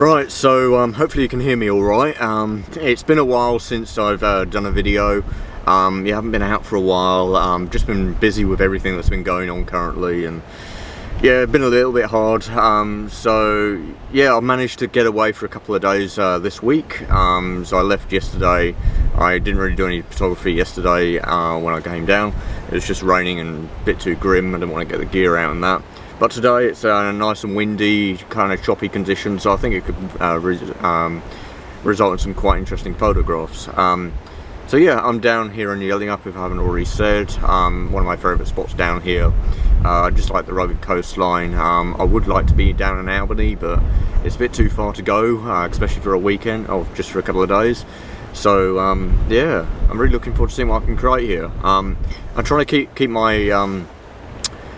Right, so hopefully you can hear me alright. It's been a while since I've done a video. You haven't been out for a while. Just been busy with everything that's been going on currently, and yeah, been a little bit hard. So yeah, I managed to get away for a couple of days this week. So I left yesterday. I didn't really do any photography yesterday when I came down. It was just raining and a bit too grim. I didn't want to get the gear out and that. But today it's nice and windy, kind of choppy conditions, so I think it could result in some quite interesting photographs. So yeah, I'm down here in Yallingup, if I haven't already said. One of my favourite spots down here. I just like the rugged coastline. I would like to be down in Albany, but it's a bit too far to go, especially for a weekend, or just for a couple of days. So yeah, I'm really looking forward to seeing what I can create here. I'm trying to keep my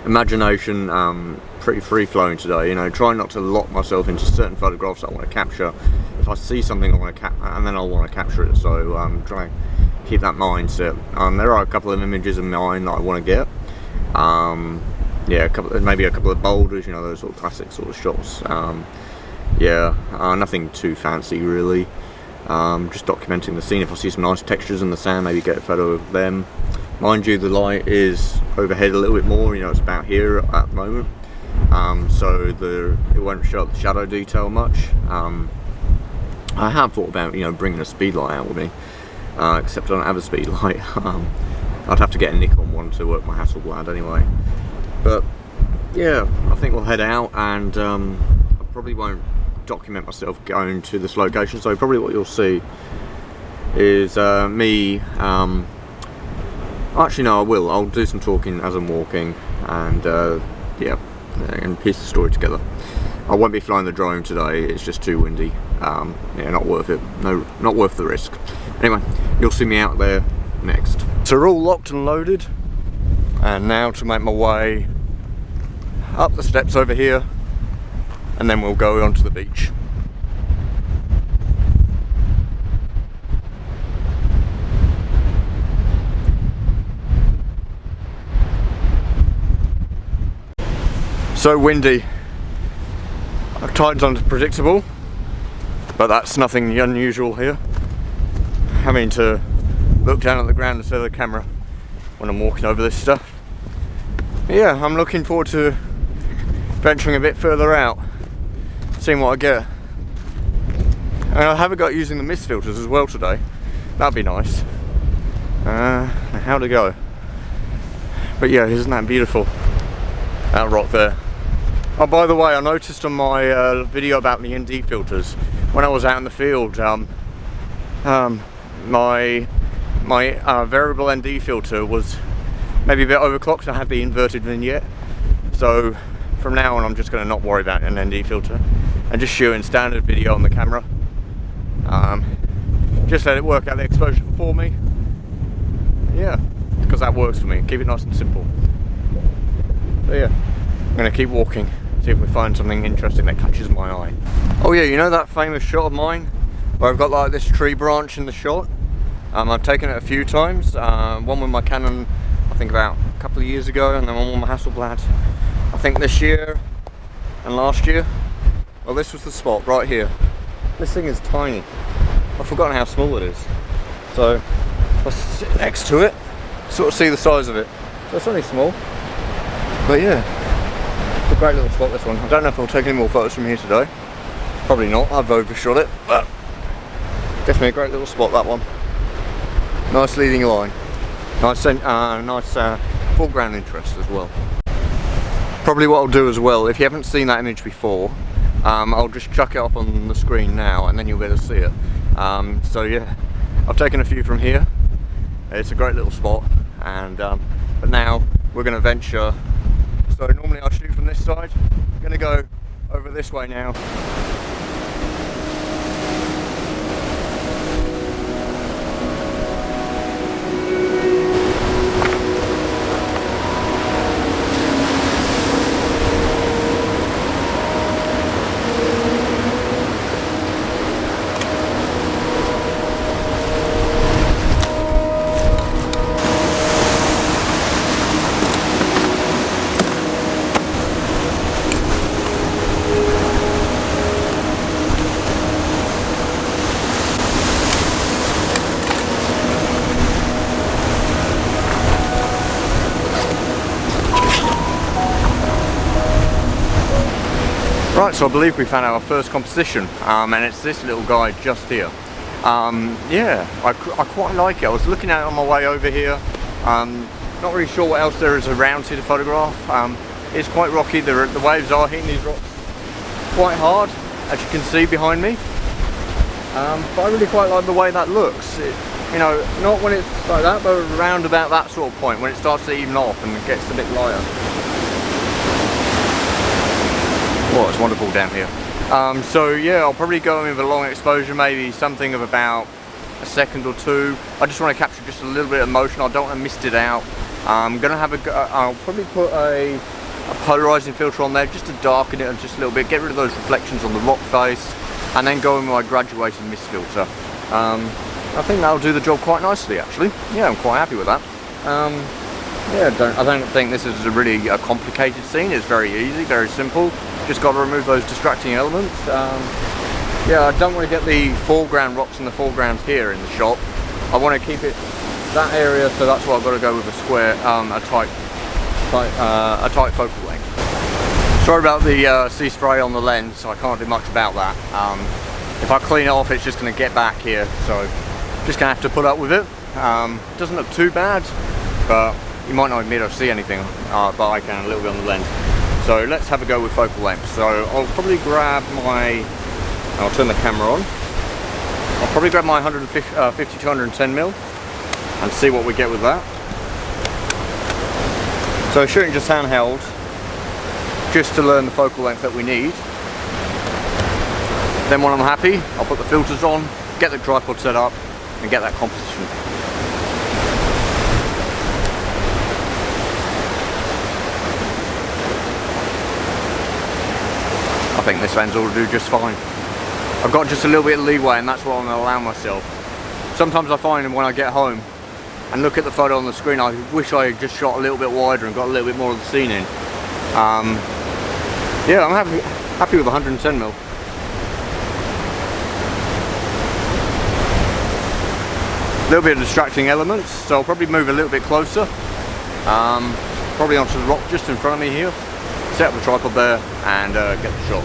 imagination pretty free-flowing today, you know, trying not to lock myself into certain photographs that I want to capture. If I see something I want to and then I want to capture it, so I'm trying to keep that mindset. There are a couple of images in mind that I want to get. Yeah, maybe a couple of boulders, you know, those sort of classic sort of shots. Yeah, nothing too fancy really. Just documenting the scene. If I see some nice textures in the sand, maybe get a photo of them. Mind you, the light is overhead a little bit more, you know, it's about here at the moment, so it won't show up the shadow detail much. I have thought about, you know, bringing a speed light out with me, except I don't have a speed light. I'd have to get a Nikon one to work my Hasselblad anyway. But yeah, I think we'll head out, and I probably won't document myself going to this location, so probably what you'll see is me actually no, I will. I'll do some talking as I'm walking, and yeah, and piece the story together. I won't be flying the drone today, it's just too windy. Yeah, not worth it. No, not worth the risk. Anyway, you'll see me out there next. So we're all locked and loaded, and now to make my way up the steps over here, and then we'll go onto the beach. So windy. Tide's unpredictable, but that's nothing unusual here. Having to look down at the ground instead of the camera when I'm walking over this stuff. Yeah, I'm looking forward to venturing a bit further out, seeing what I get. And I haven't got using the mist filters as well today. That'd be nice. How to go? But yeah, isn't that beautiful? That rock there. Oh, by the way, I noticed on my video about the ND filters, when I was out in the field, my variable ND filter was maybe a bit overclocked. I had the inverted vignette, so from now on I'm just going to not worry about an ND filter and just shoot in standard video on the camera. Just let it work out the exposure for me. Yeah, because that works for me. Keep it nice and simple. So yeah, I'm going to keep walking, see if we find something interesting that catches my eye. Oh yeah, you know that famous shot of mine where I've got like this tree branch in the shot? I've taken it a few times, one with my Canon I think about a couple of years ago, and then one with my Hasselblad I think this year and last year. Well, this was the spot right here. This thing is tiny. I've forgotten how small it is. So let's sit next to it, sort of see the size of it. So it's only small, but yeah. It's a great little spot, this one. I don't know if I'll take any more photos from here today. Probably not, I've overshot it, but definitely a great little spot, that one. Nice leading line. Nice foreground interest as well. Probably what I'll do as well, if you haven't seen that image before, I'll just chuck it up on the screen now and then you'll be able to see it. So yeah, I've taken a few from here. It's a great little spot, and but now we're going to venture. So normally I shoot from this side, I'm going to go over this way now. Right, so I believe we found our first composition, and it's this little guy just here. Yeah, I quite like it. I was looking at it on my way over here. Not really sure what else there is around here to photograph. It's quite rocky. The waves are hitting these rocks quite hard, as you can see behind me. But I really quite like the way that looks. You know, not when it's like that, but around about that sort of point, when it starts to even off and it gets a bit lighter. Oh, it's wonderful down here. So yeah, I'll probably go in with a long exposure, maybe something of about a second or two. I just want to capture just a little bit of motion. I don't want to mist it out. I'm gonna have I'll probably put a polarizing filter on there just to darken it just a little bit, get rid of those reflections on the rock face, and then go in with my graduated mist filter. I think that'll do the job quite nicely, actually. Yeah, I'm quite happy with that. Yeah, I don't think this is a really complicated scene. It's very easy, very simple. Just got to remove those distracting elements. Yeah, I don't want to get the foreground rocks in the foreground here in the shot. I want to keep it that area, so that's why I've got to go with a square, a tight focal length. Sorry about the sea spray on the lens. I can't do much about that. If I clean it off, it's just going to get back here, so just going to have to put up with it. It doesn't look too bad, but you might not admit or see anything, but I can a little bit on the lens. So let's have a go with focal length. So I'll probably grab my, I'll turn the camera on. I'll probably grab my 150 to 110mm and see what we get with that. So shooting just handheld, just to learn the focal length that we need. Then when I'm happy, I'll put the filters on, get the tripod set up, and get that composition. I think this lens will do just fine. I've got just a little bit of leeway, and that's what I'm going to allow myself. Sometimes I find when I get home and look at the photo on the screen, I wish I had just shot a little bit wider and got a little bit more of the scene in. Yeah, I'm happy with 110mm. A little bit of distracting elements, so I'll probably move a little bit closer. Probably onto the rock just in front of me here. Set up the tripod there and get the shot.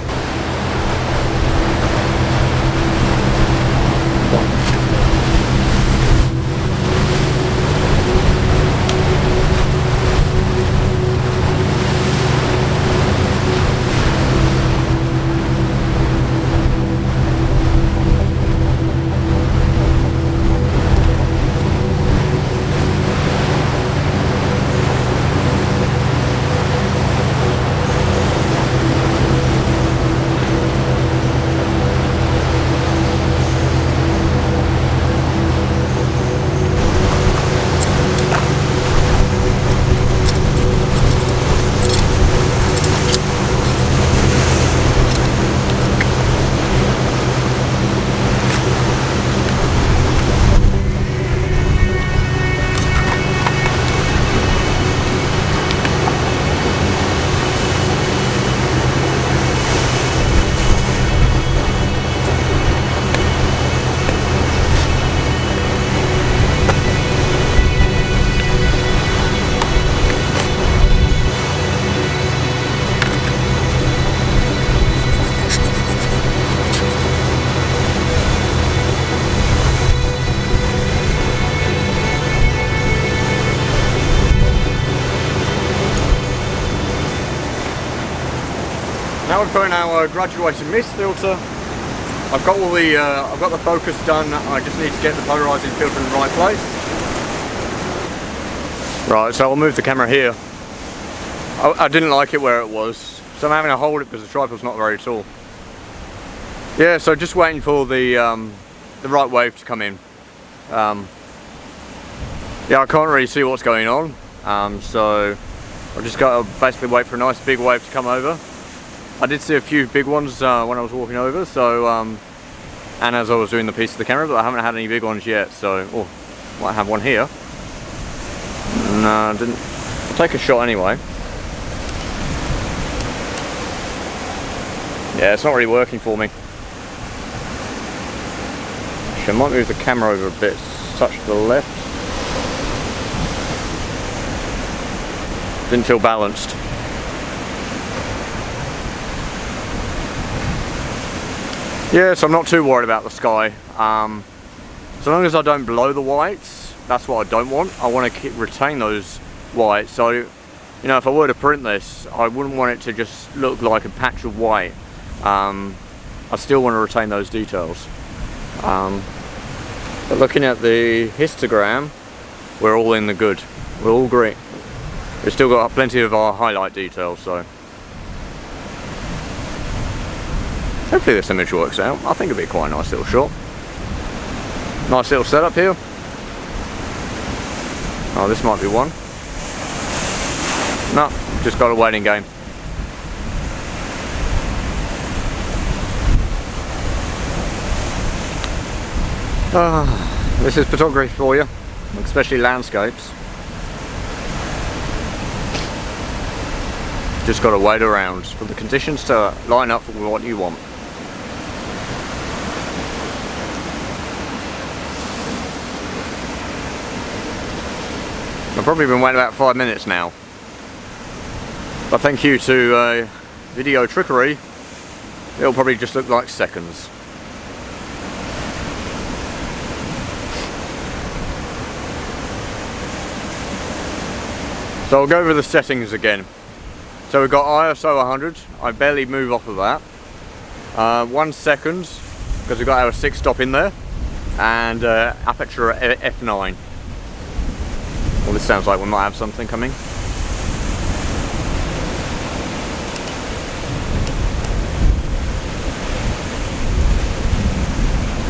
Now we're putting our graduated mist filter. I've got all the I've got the focus done. I just need to get the polarizing filter in the right place. Right, so I'll move the camera here. I didn't like it where it was, so I'm having to hold it because the tripod's not very tall. Yeah, so just waiting for the right wave to come in. Yeah, I can't really see what's going on, so I've just got to basically wait for a nice big wave to come over. I did see a few big ones when I was walking over, so and as I was doing the piece of the camera, but I haven't had any big ones yet, so might have one here. No, I didn't. I'll take a shot anyway. Yeah, it's not really working for me. Actually, I might move the camera over a bit, touch to the left. Didn't feel balanced. Yeah, so I'm not too worried about the sky. So long as I don't blow the whites, that's what I don't want. I want to retain those whites. So, you know, if I were to print this, I wouldn't want it to just look like a patch of white. I still want to retain those details. But looking at the histogram, we're all in the good. We're all great. We've still got plenty of our highlight details, so hopefully this image works out. I think it'll be quite a nice little shot. Nice little setup here. Oh, this might be one. No, just got a waiting game. This is photography for you, especially landscapes. Just got to wait around for the conditions to line up with what you want. I've probably been waiting about 5 minutes now. But thank you to video trickery, it'll probably just look like seconds. So I'll go over the settings again. So we've got ISO 100, I barely move off of that. 1 second, because we've got our 6-stop in there. And aperture at f9. Well, this sounds like we might have something coming.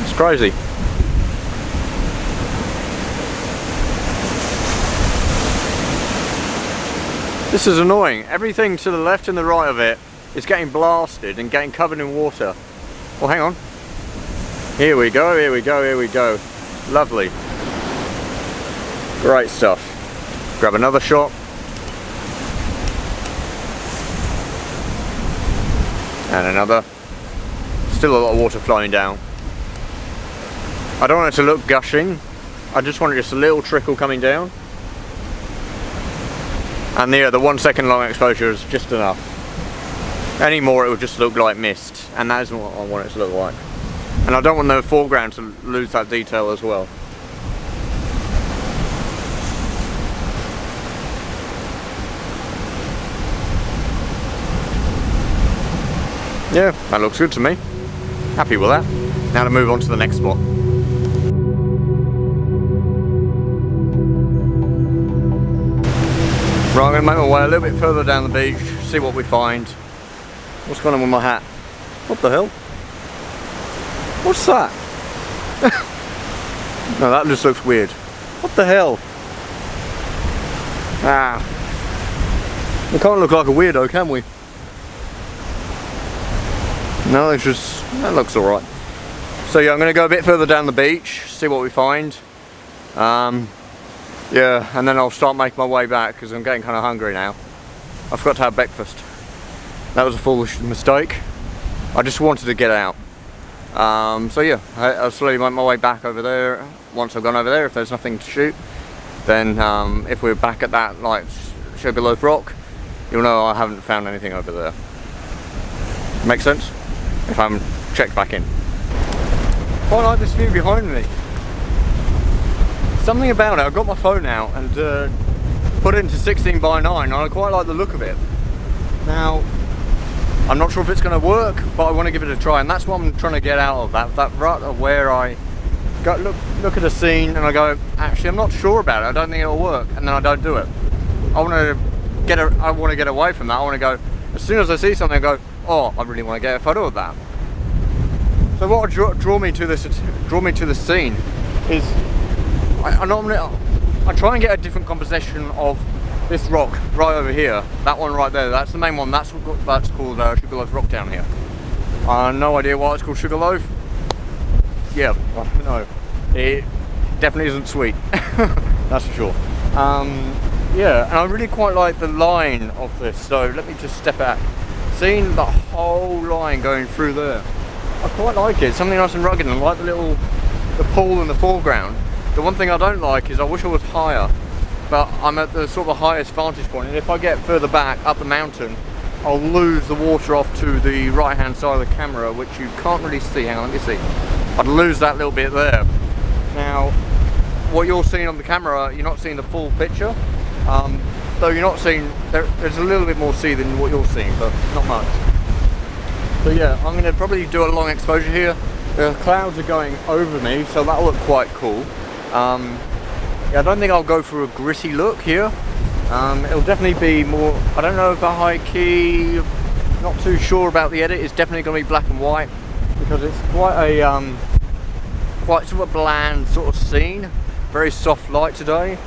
It's crazy. This is annoying. Everything to the left and the right of it is getting blasted and getting covered in water. Well, hang on. Here we go, here we go, here we go. Lovely. Great stuff. Grab another shot. And another. Still a lot of water flowing down. I don't want it to look gushing. I just want just a little trickle coming down. And the 1 second long exposure is just enough. Any more it will just look like mist. And that isn't what I want it to look like. And I don't want the foreground to lose that detail as well. Yeah, that looks good to me. Happy with that. Now to move on to the next spot. Right, I'm going to make my way a little bit further down the beach, see what we find. What's going on with my hat? What the hell? What's that? No, that just looks weird. What the hell? Ah. We can't look like a weirdo, can we? No, it's just, that looks alright. So yeah, I'm going to go a bit further down the beach, see what we find. Yeah, and then I'll start making my way back because I'm getting kind of hungry now. I forgot to have breakfast. That was a foolish mistake. I just wanted to get out. So yeah, I'll slowly make my way back over there. Once I've gone over there, if there's nothing to shoot, then if we're back at that like Sugarloaf Rock, you'll know I haven't found anything over there. Make sense? If I'm checked back in. Quite like this view behind me. Something about it, I've got my phone out and put it into 16:9 and I quite like the look of it. Now, I'm not sure if it's going to work, but I want to give it a try, and that's what I'm trying to get out of that rut of where I go, look at a scene and I go, actually I'm not sure about it, I don't think it'll work, and then I don't do it. I want to get away from that. I want to go, as soon as I see something I go, oh, I really want to get a photo of that. So what would draw me to this scene is I try and get a different composition of this rock right over here. That one right there, that's the main one. That's called Sugarloaf Rock down here. No idea why it's called Sugarloaf. Yeah, I don't know. It definitely isn't sweet. That's for sure. Yeah, and I really quite like the line of this. So let me just step back. Seeing the whole line going through there, I quite like it. Something nice and rugged, and I like the pool in the foreground. The one thing I don't like is I wish I was higher, but I'm at the sort of highest vantage point, and if I get further back up the mountain, I'll lose the water off to the right hand side of the camera, which you can't really see. Hang on, let me see. I'd lose that little bit there. Now, what you're seeing on the camera, you're not seeing the full picture. Though you're not seeing, there's a little bit more sea than what you're seeing, but not much. So yeah, I'm going to probably do a long exposure here. The clouds are going over me, so that'll look quite cool. Yeah, I don't think I'll go for a gritty look here. It'll definitely be more, I don't know about high key, not too sure about the edit. It's definitely going to be black and white, because it's quite a, quite sort of a bland sort of scene. Very soft light today.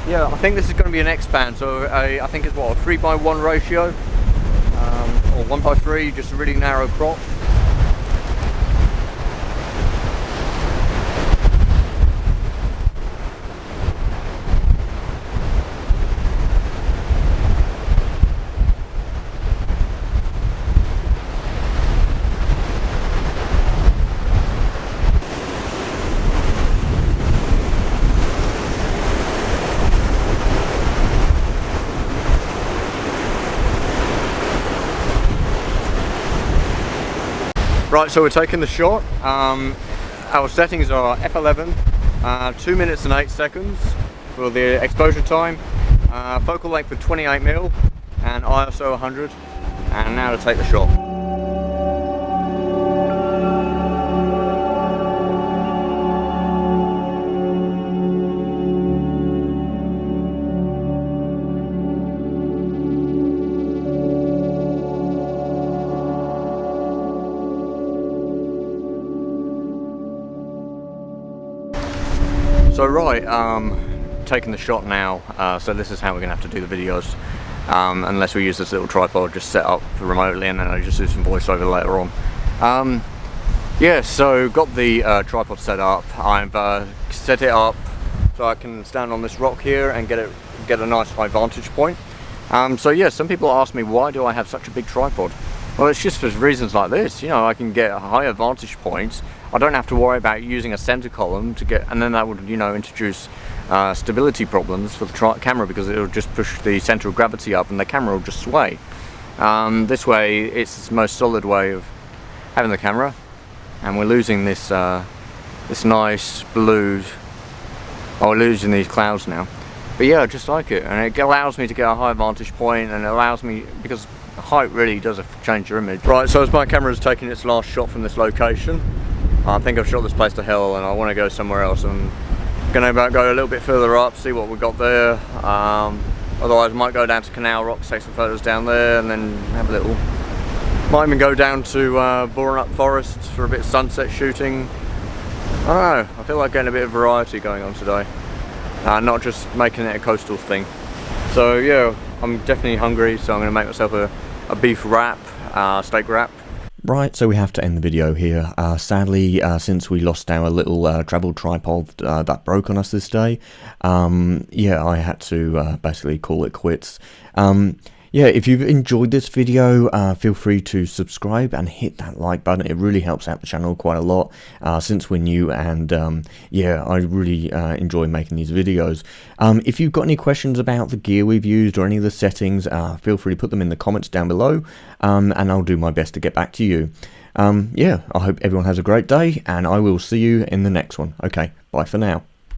Yeah, I think this is going to be an X-band, so I think it's what, a 3:1 ratio, or 1:3, just a really narrow crop. Right, so we're taking the shot. Our settings are f11, 2 minutes and 8 seconds for the exposure time, focal length of 28mm, and ISO 100. And now to take the shot. So right, taking the shot now, so this is how we're going to have to do the videos, unless we use this little tripod just set up remotely, and then I just do some voiceover later on. Yeah, so got the tripod set up. I've set it up so I can stand on this rock here and get a nice high vantage point. So yeah, some people ask me, why do I have such a big tripod? Well, it's just for reasons like this. You know, I can get higher vantage points. I don't have to worry about using a center column to get, and then that would, you know, introduce stability problems for the camera, because it'll just push the center of gravity up and the camera will just sway. This way, it's the most solid way of having the camera, and we're losing this this nice blue. Oh, we're losing these clouds now. But yeah, I just like it, and it allows me to get a high vantage point, and it allows me, because height really does change your image. Right, so as my camera is taking its last shot from this location, I think I've shot this place to hell, and I want to go somewhere else. I'm going to go a little bit further up, see what we've got there. Otherwise I might go down to Canal Rocks, take some photos down there, and then have a little, might even go down to Yallingup Forest for a bit of sunset shooting. I don't know, I feel like getting a bit of variety going on today, not just making it a coastal thing. So yeah, I'm definitely hungry, so I'm going to make myself a beef wrap, steak wrap. Right, so we have to end the video here. Sadly, since we lost our little travel tripod that broke on us this day, yeah, I had to basically call it quits. Yeah, if you've enjoyed this video, feel free to subscribe and hit that like button. It really helps out the channel quite a lot since we're new, and yeah, I really enjoy making these videos. If you've got any questions about the gear we've used or any of the settings, feel free to put them in the comments down below, and I'll do my best to get back to you. Yeah, I hope everyone has a great day, and I will see you in the next one. Okay, bye for now.